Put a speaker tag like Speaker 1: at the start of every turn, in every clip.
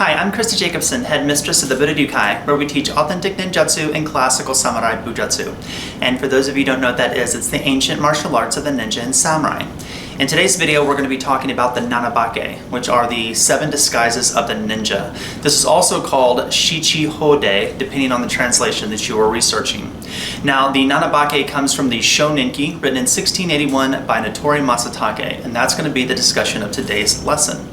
Speaker 1: Hi, I'm Christa Jacobson, head mistress of the Budo, where we teach authentic ninjutsu and classical samurai bujutsu. And for those of you who don't know what that is, it's the ancient martial arts of the ninja and samurai. In today's video, we're going to be talking about the Nanabake, which are the 7 disguises of the ninja. This is also called Shichihode, depending on the translation that you are researching. Now, the Nanabake comes from the Shoninki, written in 1681 by Natori Masatake, and that's going to be the discussion of today's lesson.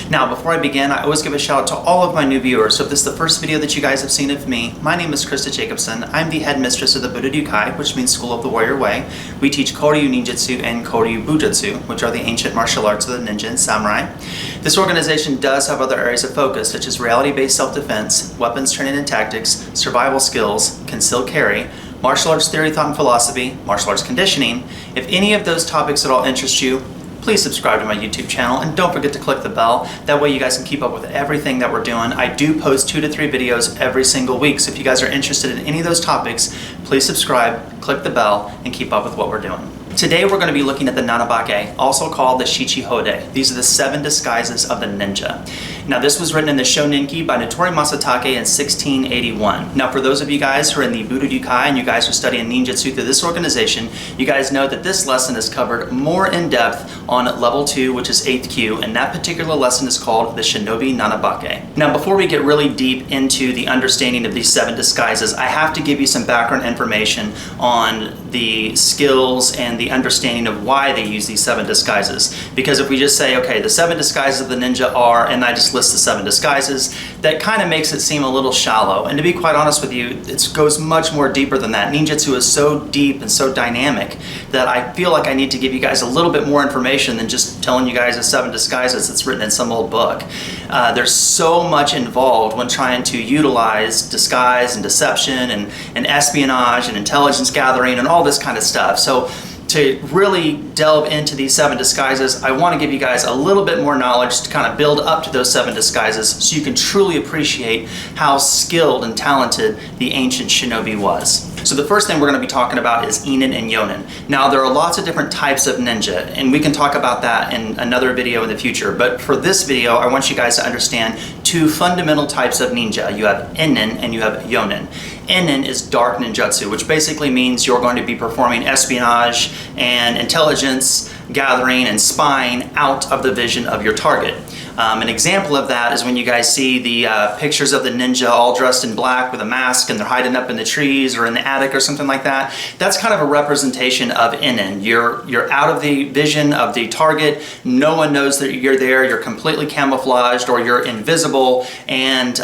Speaker 1: Now, before I begin, I always give a shout out to all of my new viewers. So if this is the first video that you guys have seen of me, my name is Christa Jacobson. I'm the head mistress of the Budo, which means School of the Warrior Way. We teach koryu ninjutsu and koryu Bujutsu, which are the ancient martial arts of the ninja and samurai. This organization does have other areas of focus, such as reality-based self-defense, weapons training and tactics, survival skills, concealed carry, martial arts theory, thought and philosophy, martial arts conditioning. If any of those topics at all interest you, please subscribe to my YouTube channel and don't forget to click the bell. That way you guys can keep up with everything that we're doing. I do post 2 to 3 videos every single week, so if you guys are interested in any of those topics, please subscribe, click the bell, and keep up with what we're doing. Today we're going to be looking at the Nanabake, also called the Shichihode. These are the 7 disguises of the ninja. Now, this was written in the Shoninki by Natori Masatake in 1681. Now, for those of you guys who are in the Budo and you guys are studying ninjutsu through this organization, you guys know that this lesson is covered more in depth on level 2, which is 8th Q, and that particular lesson is called the Shinobi Nanabake. Now, before we get really deep into the understanding of these 7 disguises, I have to give you some background information on the skills and the understanding of why they use these 7 disguises. Because if we just say, okay, the 7 disguises of the ninja are, and I just list the 7 disguises, that kind of makes it seem a little shallow. And to be quite honest with you, it goes much more deeper than that. Ninjutsu is so deep and so dynamic that I feel like I need to give you guys a little bit more information than just telling you guys the 7 disguises that's written in some old book. There's so much involved when trying to utilize disguise and deception and espionage and intelligence gathering and all this kind of stuff. So to really delve into these 7 disguises, I want to give you guys a little bit more knowledge to kind of build up to those 7 disguises so you can truly appreciate how skilled and talented the ancient shinobi was. So the first thing we're going to be talking about is Inen and Yonin. Now, there are lots of different types of ninja, and we can talk about that in another video in the future. But for this video, I want you guys to understand 2 fundamental types of ninja. You have Inen and you have Yonin. Inen is dark ninjutsu, which basically means you're going to be performing espionage and intelligence gathering and spying out of the vision of your target. An example of that is when you guys see the pictures of the ninja all dressed in black with a mask and they're hiding up in the trees or in the attic or something like that. That's kind of a representation of Inen. You're out of the vision of the target. No one knows that you're there. You're completely camouflaged or you're invisible, and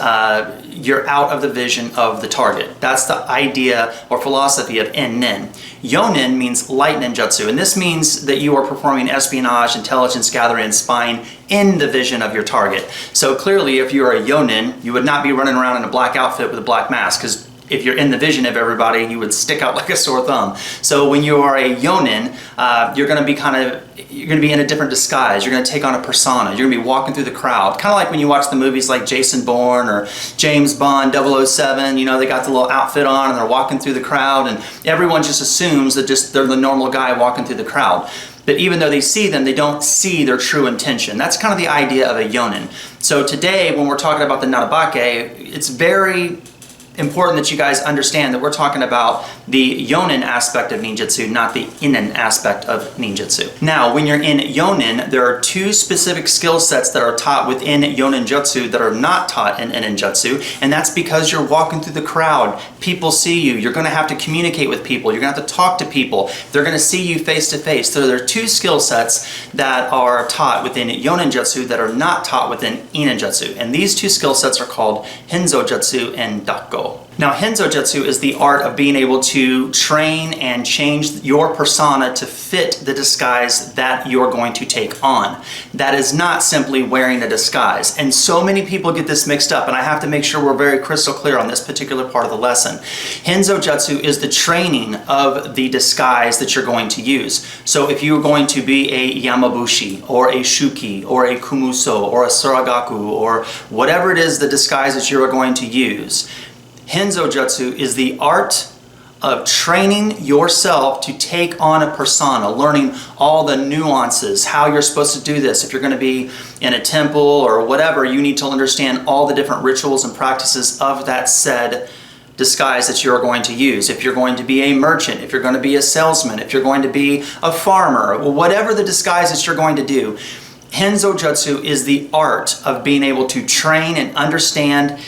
Speaker 1: you're out of the vision of the target. That's the idea or philosophy of Inen. Yonin means light ninjutsu, and this means that you are performing espionage, intelligence gathering, and spying in the vision of your target. So clearly, if you're a Yonin, you would not be running around in a black outfit with a black mask, because if you're in the vision of everybody, you would stick out like a sore thumb. So when you are a Yonin, you're going to be in a different disguise. You're going to take on a persona. You're going to be walking through the crowd. Kind of like when you watch the movies like Jason Bourne or James Bond 007, you know, they got the little outfit on and they're walking through the crowd, and everyone just assumes that they're the normal guy walking through the crowd. But even though they see them, they don't see their true intention. That's kind of the idea of a Yonin. So today, when we're talking about the Nanabake, it's very important that you guys understand that we're talking about the Yonin aspect of ninjutsu, not the Inen aspect of ninjutsu. Now, when you're in Yonin, there are 2 specific skill sets that are taught within Yonin Jutsu that are not taught in Inen Jutsu, and that's because you're walking through the crowd. People see you. You're going to have to communicate with people. You're going to have to talk to people. They're going to see you face to face. So there are 2 skill sets that are taught within Yonin Jutsu that are not taught within Inen Jutsu, and these 2 skill sets are called Henzo Jutsu and Dakko. Now, Henzo Jutsu is the art of being able to train and change your persona to fit the disguise that you're going to take on. That is not simply wearing a disguise. And so many people get this mixed up, and I have to make sure we're very crystal clear on this particular part of the lesson. Henzo Jutsu is the training of the disguise that you're going to use. So if you're going to be a Yamabushi or a Shuki or a Kumuso or a Sarugaku or whatever it is the disguise that you're going to use, Henzo Jutsu is the art of training yourself to take on a persona, learning all the nuances, how you're supposed to do this. If you're going to be in a temple or whatever, you need to understand all the different rituals and practices of that said disguise that you're going to use. If you're going to be a merchant, if you're going to be a salesman, if you're going to be a farmer, whatever the disguise that you're going to do, Henzo Jutsu is the art of being able to train and understand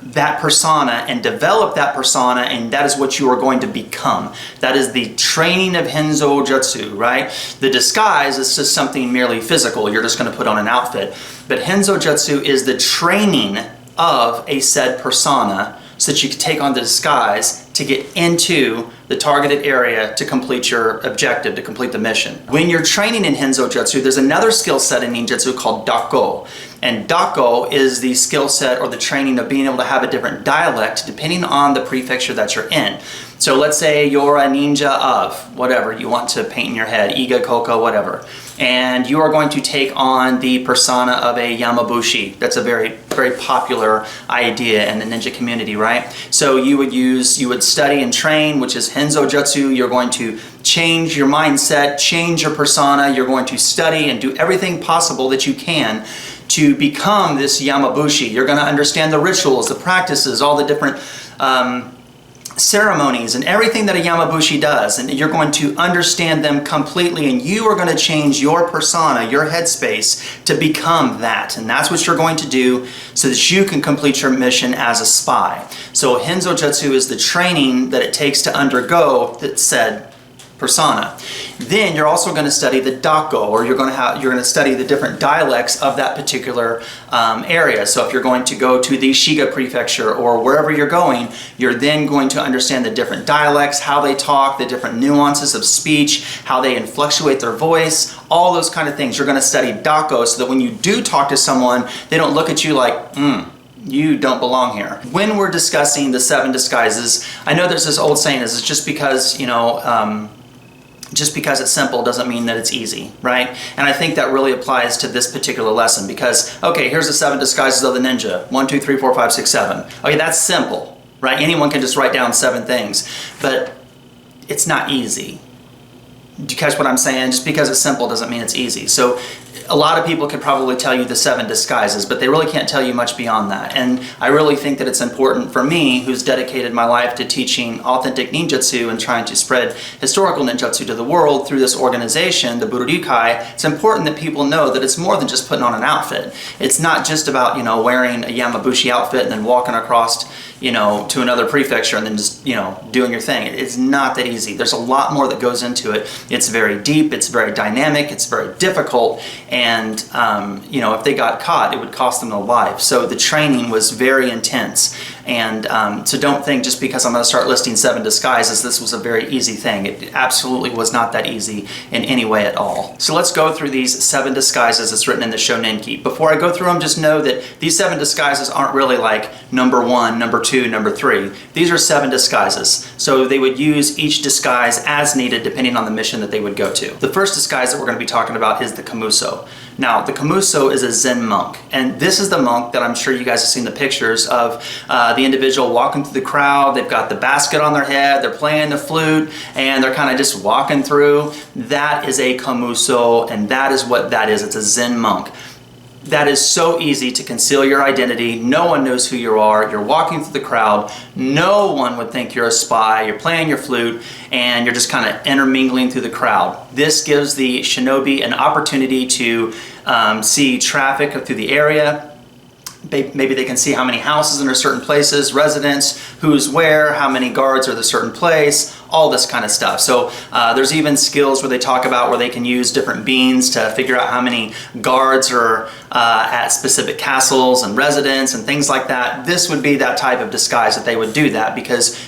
Speaker 1: that persona and develop that persona, and that is what you are going to become. That is the training of Henzo Jutsu, right? The disguise is just something merely physical. You're just going to put on an outfit. But Henzo Jutsu is the training of a said persona so that you can take on the disguise to get into the targeted area to complete your objective, to complete the mission. When you're training in Henzo Jutsu, there's another skill set in ninjutsu called Dako. And Dako is the skill set or the training of being able to have a different dialect depending on the prefecture that you're in. So let's say you're a ninja of whatever you want to paint in your head, Iga, Koko, whatever. And you are going to take on the persona of a Yamabushi. That's a very, very popular idea in the ninja community, right? So you would study and train, which is Henzo Jutsu. You're going to change your mindset, change your persona. You're going to study and do everything possible that you can to become this Yamabushi. You're going to understand the rituals, the practices, all the different ceremonies and everything that a Yamabushi does, and you're going to understand them completely, and you are going to change your persona, your headspace to become that, and that's what you're going to do so that you can complete your mission as a spy. So Henzo Jutsu is the training that it takes to undergo that said persona. Then you're also going to study the Dako, or you're going to study the different dialects of that particular area. So if you're going to go to the Shiga prefecture or wherever you're going, you're then going to understand the different dialects, how they talk, the different nuances of speech, how they inflectuate their voice, all those kind of things. You're going to study Dako so that when you do talk to someone, they don't look at you like, you don't belong here. When we're discussing the 7 disguises, I know there's this old saying is it's just because, just because it's simple doesn't mean that it's easy, right? And I think that really applies to this particular lesson because, okay, here's the 7 disguises of the ninja. 1, 2, 3, 4, 5, 6, 7. Okay, that's simple, right? Anyone can just write down 7 things, but it's not easy. Do you catch what I'm saying? Just because it's simple doesn't mean it's easy. So a lot of people could probably tell you the 7 disguises, but they really can't tell you much beyond that. And I really think that it's important for me, who's dedicated my life to teaching authentic ninjutsu and trying to spread historical ninjutsu to the world through this organization, the Budo. It's important that people know that it's more than just putting on an outfit. It's not just about, wearing a Yamabushi outfit and then walking across, to another prefecture and then just, doing your thing. It's not that easy. There's a lot more that goes into it. It's very deep, it's very dynamic, it's very difficult, and, if they got caught, it would cost them their life. So the training was very intense. And so don't think just because I'm going to start listing 7 disguises, this was a very easy thing. It absolutely was not that easy in any way at all. So let's go through these 7 disguises that's written in the Shoninki. Before I go through them, just know that these 7 disguises aren't really like number 1, number 2, number 3. These are 7 disguises. So they would use each disguise as needed depending on the mission that they would go to. The first disguise that we're going to be talking about is the Kumuso. Now, the Kumuso is a Zen monk, and this is the monk that I'm sure you guys have seen the pictures of the individual walking through the crowd. They've got the basket on their head, they're playing the flute, and they're kind of just walking through. That is a Kumuso, and that is what that is. It's a Zen monk. That is so easy to conceal your identity. No one knows who you are. You're walking through the crowd. No one would think you're a spy. You're playing your flute and you're just kind of intermingling through the crowd. This gives the shinobi an opportunity to see traffic through the area. Maybe they can see how many houses in a certain places, residents, who's where, how many guards are at a certain place, all this kind of stuff. So there's even skills where they talk about where they can use different beans to figure out how many guards are at specific castles and residents and things like that. This would be that type of disguise that they would do that, because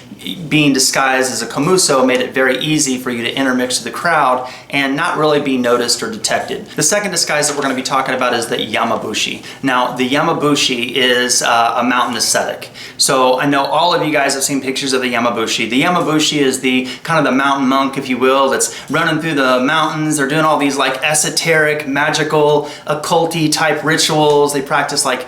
Speaker 1: being disguised as a Kumuso made it very easy for you to intermix with the crowd and not really be noticed or detected. The second disguise that we're going to be talking about is the Yamabushi. Now, the Yamabushi is a mountain ascetic. So I know all of you guys have seen pictures of the Yamabushi. The Yamabushi is the kind of the mountain monk, if you will, that's running through the mountains. They're doing all these like esoteric, magical, occulty type rituals. They practice like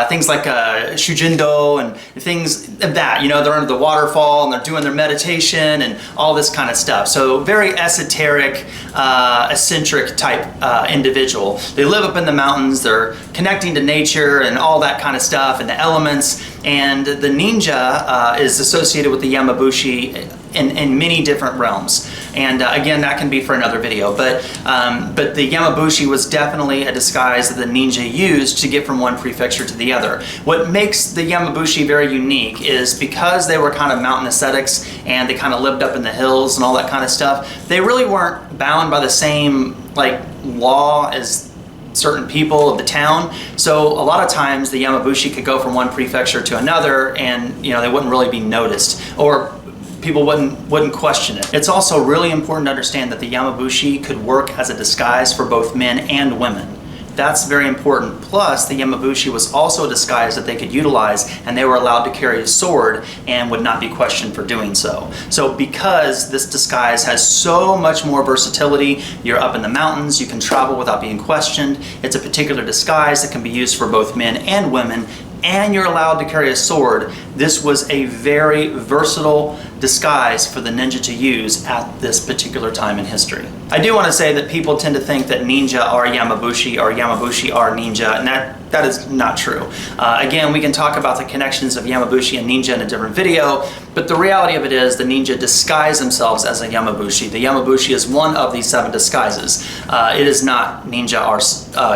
Speaker 1: things like Shujindo and things of that. They're under the waterfall waterfall and they're doing their meditation and all this kind of stuff. So very esoteric, eccentric type individual. They live up in the mountains, they're connecting to nature and all that kind of stuff and the elements. And the ninja is associated with the Yamabushi in many different realms. And again, that can be for another video, but the Yamabushi was definitely a disguise that the ninja used to get from one prefecture to the other. What makes the Yamabushi very unique is because they were kind of mountain ascetics and they kind of lived up in the hills and all that kind of stuff, they really weren't bound by the same like law as certain people of the town. So a lot of times the Yamabushi could go from one prefecture to another and they wouldn't really be noticed, or people wouldn't question it. It's also really important to understand that the Yamabushi could work as a disguise for both men and women. That's very important. Plus, the Yamabushi was also a disguise that they could utilize, and they were allowed to carry a sword and would not be questioned for doing so. So because this disguise has so much more versatility, you're up in the mountains, you can travel without being questioned, it's a particular disguise that can be used for both men and women, and you're allowed to carry a sword. This was a very versatile disguise for the ninja to use at this particular time in history. I do want to say that people tend to think that ninja are Yamabushi or Yamabushi are ninja, and that is not true. Again, we can talk about the connections of Yamabushi and ninja in a different video, but the reality of it is the ninja disguise themselves as a Yamabushi. The Yamabushi is one of these 7 disguises. It is not ninja or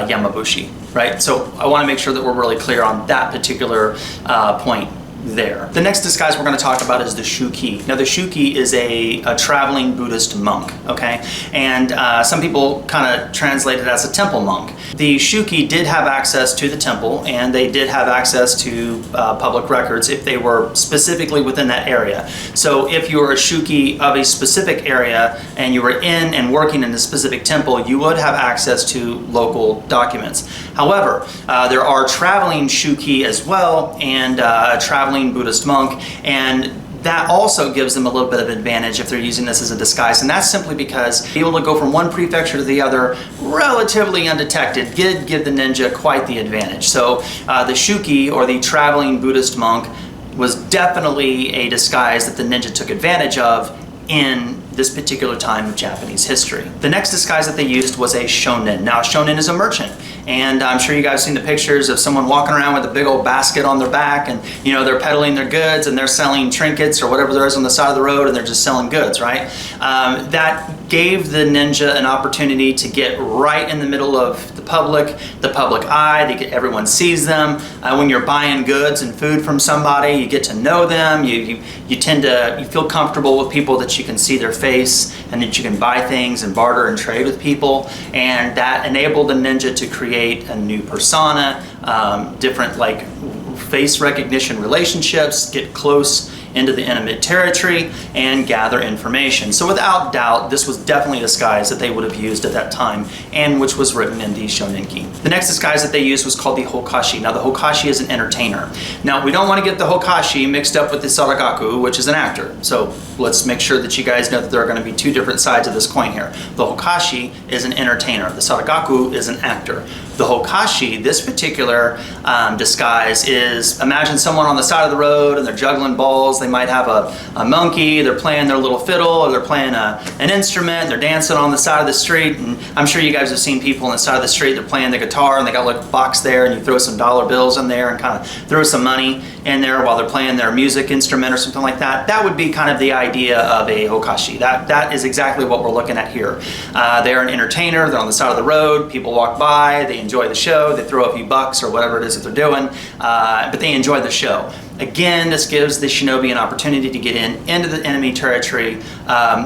Speaker 1: Yamabushi, right? So I want to make sure that we're really clear on that particular point there. The next disguise we're going to talk about is the shuki. Now the shuki is a traveling Buddhist monk, okay? And some people kind of translate it as a temple monk. The shuki did have access to the temple, and they did have access to public records if they were specifically within that area. So if you were a shuki of a specific area and you were in and working in a specific temple, you would have access to local documents. However, there are traveling shuki as well, and traveling Buddhist monk, and that also gives them a little bit of advantage if they're using this as a disguise, and that's simply because being able to go from one prefecture to the other relatively undetected did give the ninja quite the advantage. So the shuki, or the traveling Buddhist monk, was definitely a disguise that the ninja took advantage of in this particular time of Japanese history. The next disguise that they used was a shonin. Now, a shonin is a merchant, and I'm sure you guys have seen the pictures of someone walking around with a big old basket on their back, and they're peddling their goods, and they're selling trinkets or whatever there is on the side of the road, and they're just selling goods, right? That gave the ninja an opportunity to get right in the middle of the public eye. Everyone sees them. When you're buying goods and food from somebody, you get to know them. You feel comfortable with people that you can see their face and that you can buy things and barter and trade with people, and that enabled the ninja to create a new persona, different like face recognition relationships, get close into the intimate territory, and gather information. So without doubt, this was definitely a disguise that they would have used at that time, and which was written in the Shoninki. The next disguise that they used was called the Hokashi. Now the Hokashi is an entertainer. Now we don't want to get the Hokashi mixed up with the Sarugaku, which is an actor. So let's make sure that you guys know that there are going to be 2 different sides of this coin here. The Hokashi is an entertainer. The Sarugaku is an actor. The Hokashi, this particular disguise is, imagine someone on the side of the road and they're juggling balls. They might have a monkey, they're playing their little fiddle, or they're playing an instrument, they're dancing on the side of the street, and I'm sure you guys have seen people on the side of the street, they're playing the guitar, and they got like a box there, and you throw some dollar bills in there and kind of throw some money in there while they're playing their music instrument or something like that. That would be kind of the idea of a Hokashi. That is exactly what we're looking at here. They're an entertainer, they're on the side of the road, people walk by, they enjoy the show, they throw a few bucks or whatever it is that they're doing, but they enjoy the show. Again, this gives the shinobi an opportunity to get into the enemy territory,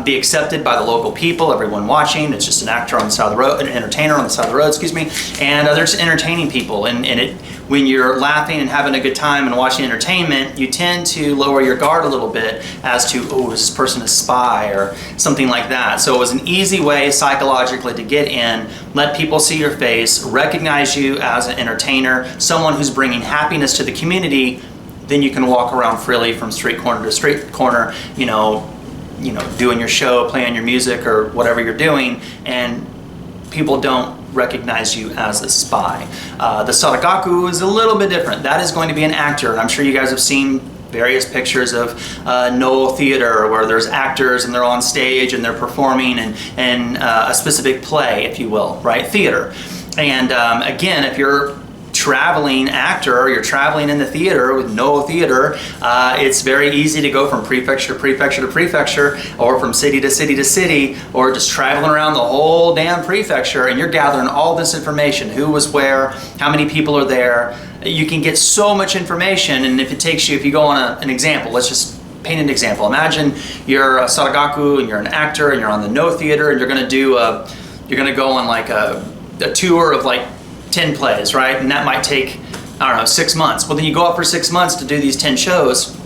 Speaker 1: be accepted by the local people, everyone watching. It's just an actor on the side of the road, an entertainer on the side of the road, excuse me, and they're just entertaining people. And when you're laughing and having a good time and watching entertainment, you tend to lower your guard a little bit as to, oh, is this person a spy or something like that. So it was an easy way psychologically to get in, let people see your face, recognize you as an entertainer, someone who's bringing happiness to the community. Then you can walk around freely from street corner to street corner, doing your show, playing your music or whatever you're doing, and people don't recognize you as a spy. The Sarugaku is a little bit different. That is going to be an actor, and I'm sure you guys have seen various pictures of no theater where there's actors and they're on stage and they're performing in a specific play, if you will, right? Theater. And again, if you're traveling actor or you're traveling in the theater with no theater, it's very easy to go from prefecture to prefecture to prefecture, or from city to city to city, or just traveling around the whole damn prefecture, and you're gathering all this information, who was where, how many people are there. You can get so much information, and if you go on an example, let's just paint an example. Imagine you're a Sarugaku and you're an actor and you're on the no theater, and you're gonna go on like a tour of like 10 plays, right? And that might take, I don't know, 6 months. Well, then you go out for 6 months to do these 10 shows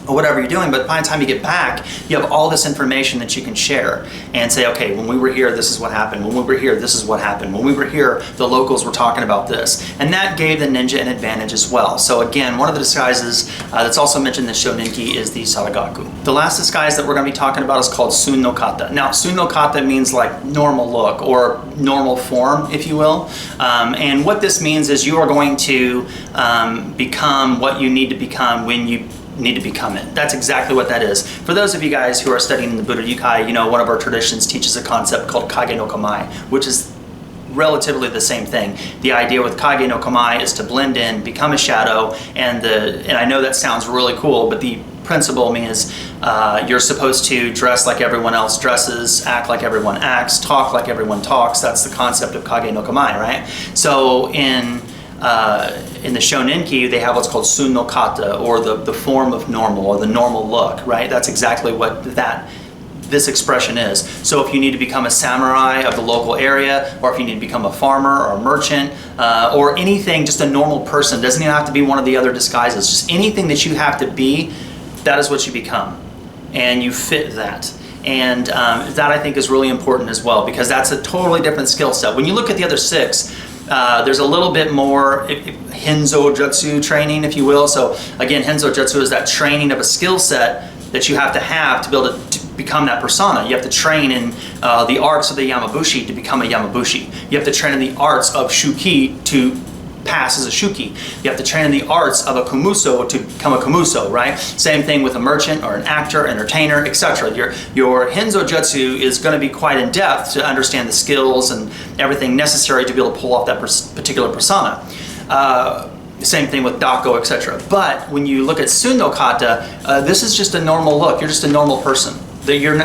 Speaker 1: or whatever you're doing, but by the time you get back, you have all this information that you can share and say, okay, when we were here, this is what happened. When we were here, this is what happened. When we were here, the locals were talking about this. And that gave the ninja an advantage as well. So again, one of the disguises that's also mentioned in Shoninki is the Sarugaku. The last disguise that we're going to be talking about is called Tsune-no-Kata. Now, Tsune-no-Kata means like normal look or normal form, if you will. And what this means is you are going to become what you need to become when you need to become it. That's exactly what that is. For those of you guys who are studying the Buddha Yukai, you know one of our traditions teaches a concept called Kage no Kamai, which is relatively the same thing. The idea with Kage no Kamai is to blend in, become a shadow, and I know that sounds really cool, but the principle means you're supposed to dress like everyone else dresses, act like everyone acts, talk like everyone talks. That's the concept of Kage no Kamai, right? So in the Shoninki, they have what's called Tsune-no-Kata, or the form of normal, or the normal look, right? That's exactly what this expression is. So if you need to become a samurai of the local area, or if you need to become a farmer or a merchant, or anything, just a normal person, doesn't even have to be one of the other disguises, just anything that you have to be, that is what you become. And you fit that. And that I think is really important as well, because that's a totally different skill set. When you look at the other 6, there's a little bit more Henzo Jutsu training, if you will. So again, Henzo Jutsu is that training of a skill set that you have to be able to become that persona. You have to train in the arts of the Yamabushi to become a Yamabushi. You have to train in the arts of Shuki to pass as a shuki. You have to train in the arts of a Kumuso to become a Kumuso, right? Same thing with a merchant or an actor, entertainer, etc. Your Henzo Jutsu is going to be quite in depth to understand the skills and everything necessary to be able to pull off that particular persona. Same thing with Dako, etc. But when you look at Tsune-no-Kata, this is just a normal look. You're just a normal person. You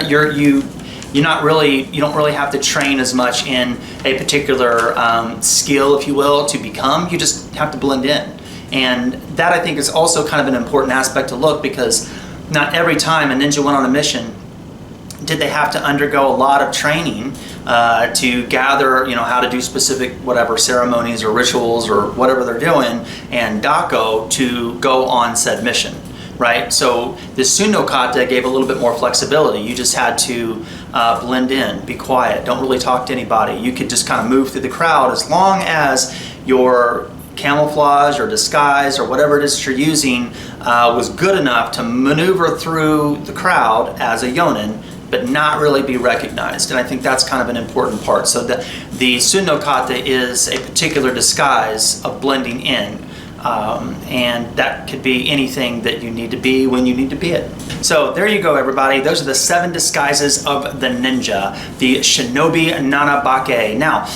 Speaker 1: don't really have to train as much in a particular skill, if you will, to become. You just have to blend in. And that, I think, is also kind of an important aspect to look, because not every time a ninja went on a mission did they have to undergo a lot of training to gather, how to do specific whatever ceremonies or rituals or whatever they're doing, and Dako to go on said mission. Right? So this Tsune-no-Kata gave a little bit more flexibility. You just had to blend in, be quiet, don't really talk to anybody. You could just kind of move through the crowd as long as your camouflage or disguise or whatever it is that you're using was good enough to maneuver through the crowd as a yonin, but not really be recognized. And I think that's kind of an important part. So the Tsune-no-Kata is a particular disguise of blending in. And that could be anything that you need to be when you need to be it. So there you go, everybody. Those are the 7 disguises of the ninja, the shinobi Nanabake. Now,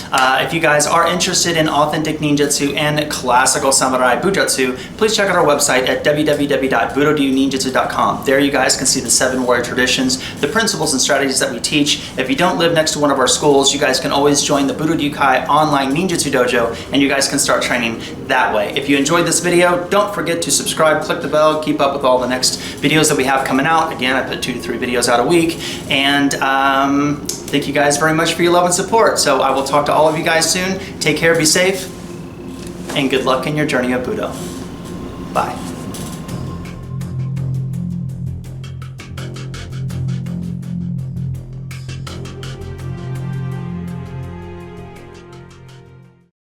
Speaker 1: if you guys are interested in authentic ninjutsu and classical samurai bujutsu, please check out our website at www.budo-ninjutsu.com. There you guys can see the 7 warrior traditions, the principles and strategies that we teach. If you don't live next to one of our schools, you guys can always join the Budo Yukai online ninjutsu dojo, and you guys can start training that way. If you enjoyed this video, don't forget to subscribe, click the bell, keep up with all the next videos that we have coming out. Again, I put 2 to 3 videos out a week, and thank you guys very much for your love and support. So I will talk to all of you guys soon. Take care, be safe, and good luck in your journey of Budo. Bye.